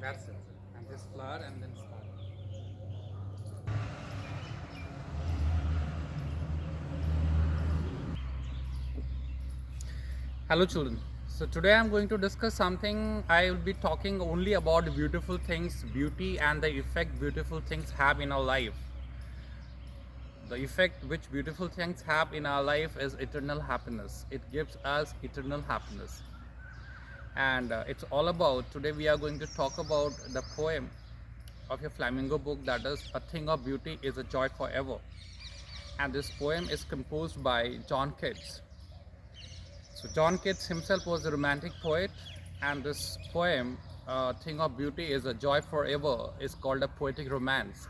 That's it. And this flower and then start. Hello children. So today I'm going to discuss something. I will be talking only about beautiful things, beauty and the effect beautiful things have in our life. The effect which beautiful things have in our life is eternal happiness. It gives us eternal happiness. And it's all about, today we are going to talk about the poem of a flamingo book, that is A Thing of Beauty is a Joy Forever. And this poem is composed by John Keats. So John Keats himself was a romantic poet, and this poem, Thing of Beauty is a Joy Forever, is called a poetic romance.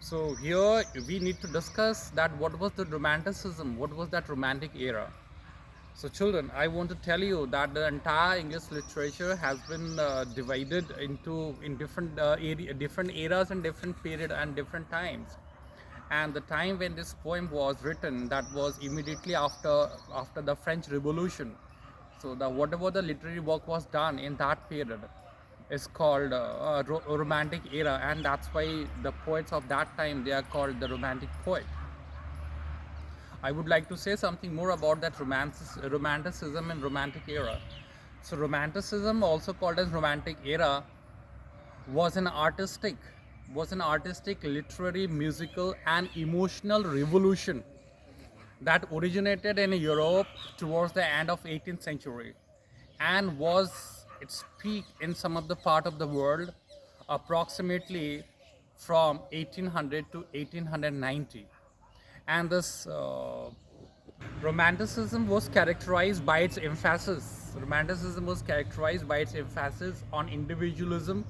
So here we need to discuss that what was the romanticism, what was that romantic era. So children, I want to tell you that the entire English literature has been divided into in different eras and different period and different times. And the time when this poem was written, that was immediately after the French Revolution. So the whatever the literary work was done in that period is called romantic era, and that's why the poets of that time, they are called the romantic poet. I would like to say something more about that romanticism and romantic era. So romanticism, also called as romantic era, was an artistic literary, musical and emotional revolution that originated in Europe towards the end of 18th century and was its peak in some of the part of the world approximately from 1800 to 1890. And this romanticism was characterized by its emphasis on individualism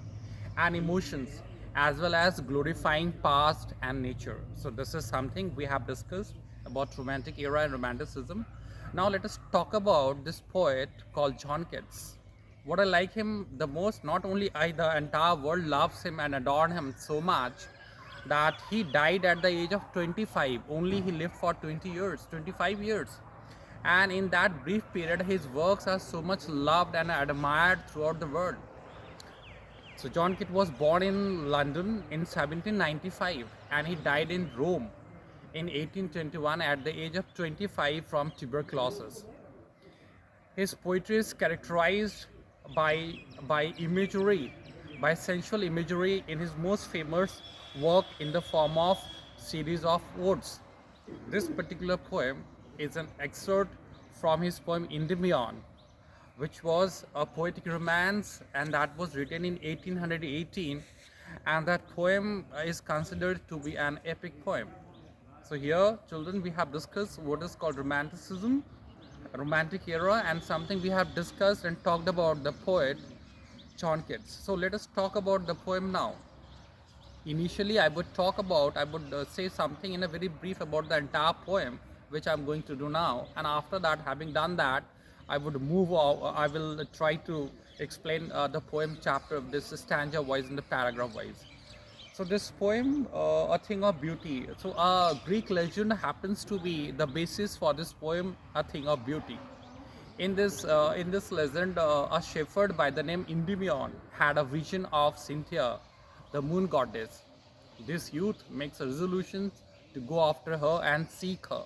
and emotions, as well as glorifying past and nature. So this is something we have discussed about romantic era and romanticism. Now let us talk about this poet called John Keats. What I like him the most, not only I, the entire world loves him and adore him so much, that he died at the age of 25. Only he lived for 20 years, 25 years. And in that brief period, his works are so much loved and admired throughout the world. So John Keats was born in London in 1795 and he died in Rome in 1821 at the age of 25 from tuberculosis. His poetry is characterized by imagery, by sensual imagery in his most famous work in the form of series of odes. This particular poem is an excerpt from his poem Endymion, which was a poetic romance and that was written in 1818, and that poem is considered to be an epic poem. So here, children, we have discussed what is called romanticism, romantic era, and something we have discussed and talked about the poet John Keats. So let us talk about the poem now. Initially, I would say something in a very brief about the entire poem, which I'm going to do now. And after that, having done that, I will try to explain the poem chapter, this stanza wise and the paragraph wise. So this poem, A Thing of Beauty. So a Greek legend happens to be the basis for this poem, A Thing of Beauty. In this legend, a shepherd by the name Endymion had a vision of Cynthia, the moon goddess. This youth makes a resolution to go after her and seek her.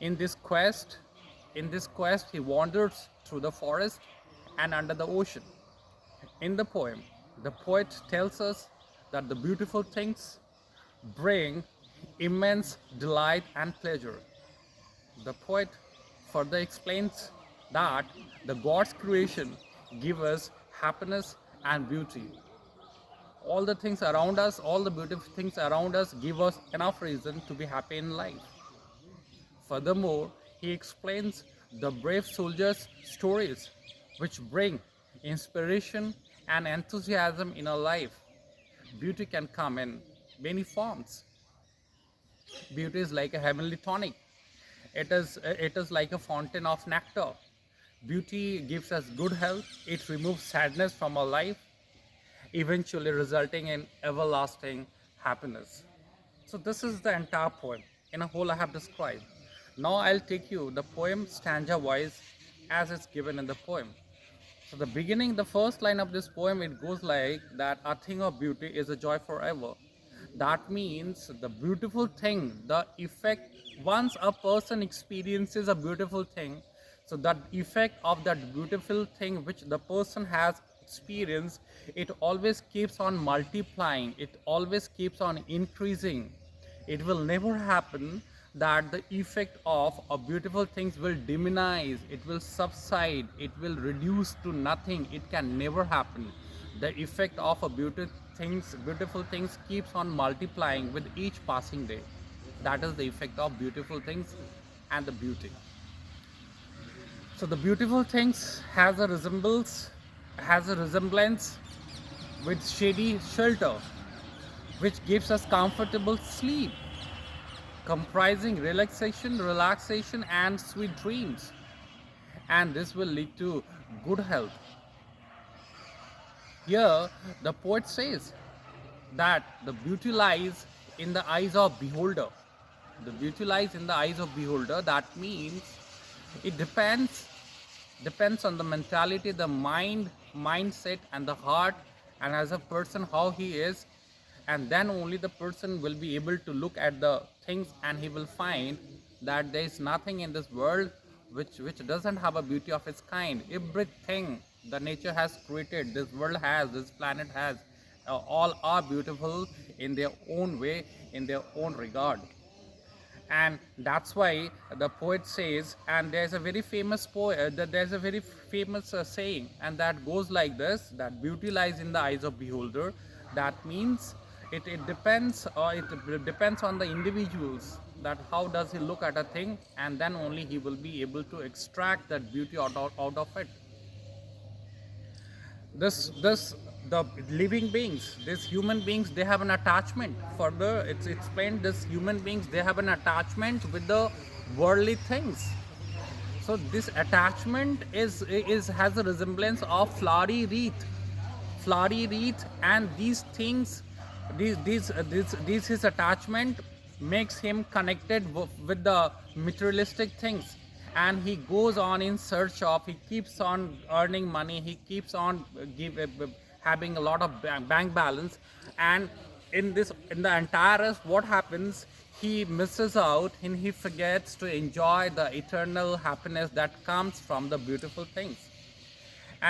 In this quest, he wanders through the forest and under the ocean. In the poem, the poet tells us that the beautiful things bring immense delight and pleasure. The poet further explains that the God's creation give us happiness and beauty. All the things around us, all the beautiful things around us give us enough reason to be happy in life. Furthermore, he explains the brave soldiers' stories which bring inspiration and enthusiasm in our life. Beauty can come in many forms. Beauty is like a heavenly tonic. It is like a fountain of nectar. Beauty gives us good health. It removes sadness from our life, eventually resulting in everlasting happiness. So this is the entire poem. In a whole I have described. Now I'll take you the poem stanza wise as it's given in the poem. So the beginning, the first line of this poem, it goes like that: a thing of beauty is a joy forever. That means the beautiful thing, the effect, once a person experiences a beautiful thing, so that effect of that beautiful thing which the person has experienced, it always keeps on multiplying, it always keeps on increasing. It will never happen that the effect of a beautiful things will diminish, it will subside, it will reduce to nothing. It can never happen. The effect of a beautiful things keeps on multiplying with each passing day. That is the effect of beautiful things and the beauty. So the beautiful things has a resemblance with shady shelter, which gives us comfortable sleep, comprising relaxation, and sweet dreams. And this will lead to good health. Here, the poet says that the beauty lies in the eyes of beholder. The beauty lies in the eyes of beholder. That means it depends on the mentality, the mindset, and the heart, and as a person how he is, and then only the person will be able to look at the things and he will find that there is nothing in this world which doesn't have a beauty of its kind. Everything the nature has created, this world has, this planet has, all are beautiful in their own way, in their own regard. And that's why the poet says, and there's a very famous there's a very famous saying, and that goes like this: that beauty lies in the eyes of beholder. That means it depends, or it depends on the individuals, that how does he look at a thing, and then only he will be able to extract that beauty out of it. This The living beings, these human beings, they have an attachment. Further, it's explained, this human beings, they have an attachment with the worldly things. So this attachment is has a resemblance of flowery wreath, and these things, these his attachment makes him connected with the materialistic things, and he goes on in search of, he keeps on earning money, he keeps on having a lot of bank balance, and in the entire, what happens, he misses out and he forgets to enjoy the eternal happiness that comes from the beautiful things.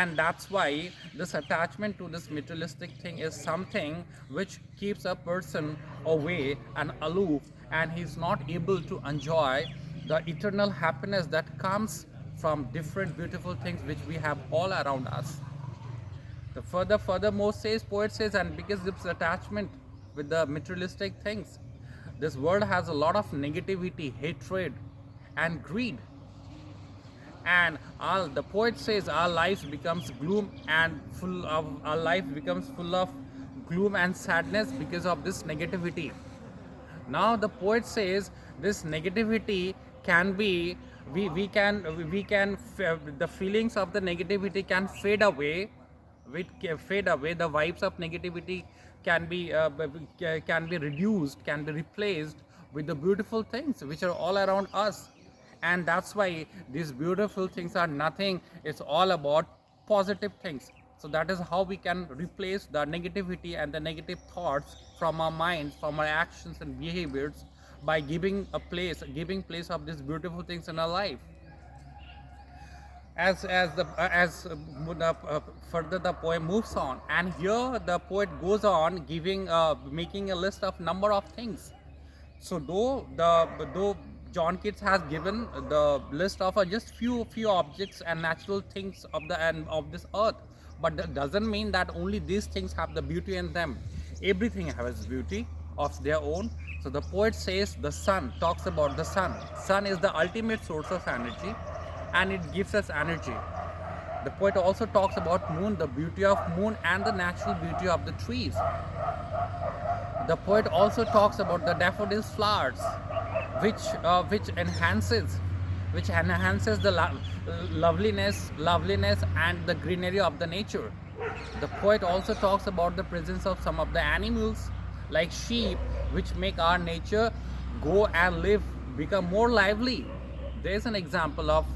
And that's why this attachment to this materialistic thing is something which keeps a person away and aloof, and he's not able to enjoy the eternal happiness that comes from different beautiful things which we have all around us. The furthermore says, poet says, and because this attachment with the materialistic things, this world has a lot of negativity, hatred, and greed. And the poet says our life becomes full of gloom and sadness because of this negativity. Now the poet says this negativity can be, the feelings of the negativity can fade away. The vibes of negativity can be reduced, can be replaced with the beautiful things which are all around us. And that's why these beautiful things are nothing, it's all about positive things. So that is how we can replace the negativity and the negative thoughts from our minds, from our actions and behaviors, by giving place of these beautiful things in our life. Further the poem moves on, and here the poet goes on giving making a list of number of things. So though John Keats has given the list of just few objects and natural things of this earth, but that doesn't mean that only these things have the beauty in them. Everything has beauty of their own. So the poet says the sun, talks about the sun. Sun is the ultimate source of energy, and it gives us energy. The poet also talks about moon, the beauty of moon and the natural beauty of the trees. The poet also talks about the daffodils flowers, which enhances the loveliness and the greenery of the nature. The poet also talks about the presence of some of the animals like sheep, which make our nature go and live, become more lively. There is an example of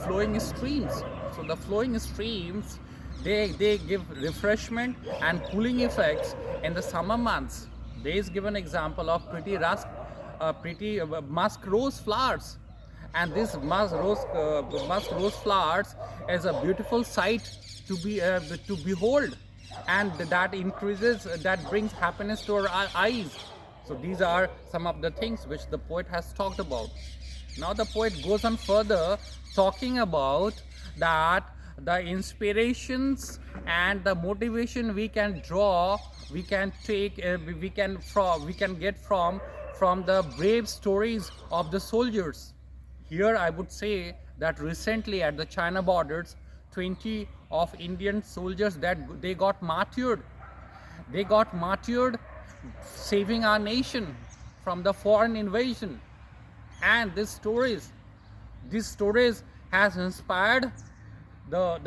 flowing streams. So the flowing streams, they give refreshment and cooling effects in the summer months. There is given example of pretty musk rose flowers, and this musk rose flowers is a beautiful sight to behold, and that increases, that brings happiness to our eyes. So these are some of the things which the poet has talked about. Now the poet goes on further, talking about that the inspirations and the motivation we can draw, we can take, we can get from the brave stories of the soldiers. Here I would say that recently at the China borders, 20 of Indian soldiers, that they got martyred. They got martyred saving our nation from the foreign invasion. And these stories has inspired the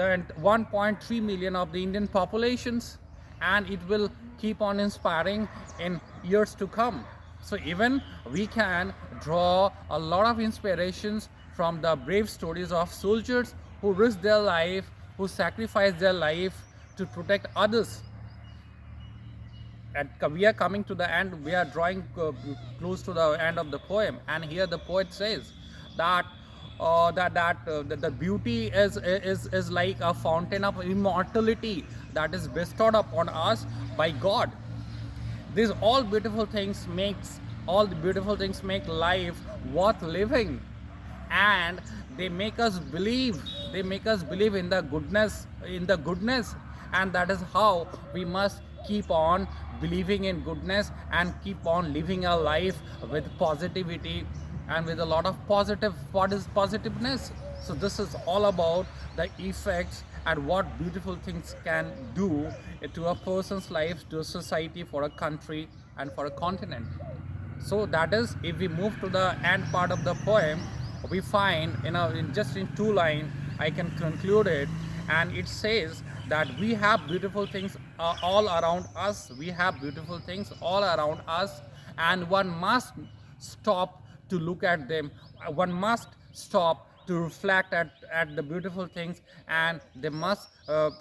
1.3 million of the Indian populations, and it will keep on inspiring in years to come. So even we can draw a lot of inspirations from the brave stories of soldiers who risk their life, who sacrifice their life to protect others. And we are coming to the end, we are drawing close to the end of the poem, and here the poet says that the beauty is like a fountain of immortality that is bestowed upon us by God. These all the beautiful things make life worth living, and they make us believe, in the goodness, and that is how we must keep on believing in goodness and keep on living our life with positivity and with a lot of positiveness. So this is all about the effects and what beautiful things can do to a person's life, to a society, for a country, and for a continent. So that is, if we move to the end part of the poem, we find just in 2 lines I can conclude it, and it says that we have beautiful things all around us. We have beautiful things all around us, and one must stop to look at them. One must stop to reflect at the beautiful things, and they must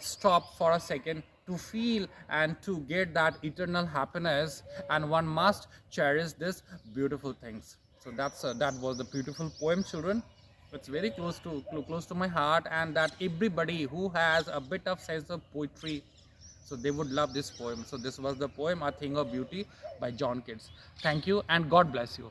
stop for a second to feel and to get that eternal happiness, and one must cherish these beautiful things. So that was the beautiful poem, children. It's very close to my heart, and that everybody who has a bit of sense of poetry, so they would love this poem. So this was the poem A Thing of Beauty by John Keats. Thank you, and God bless you.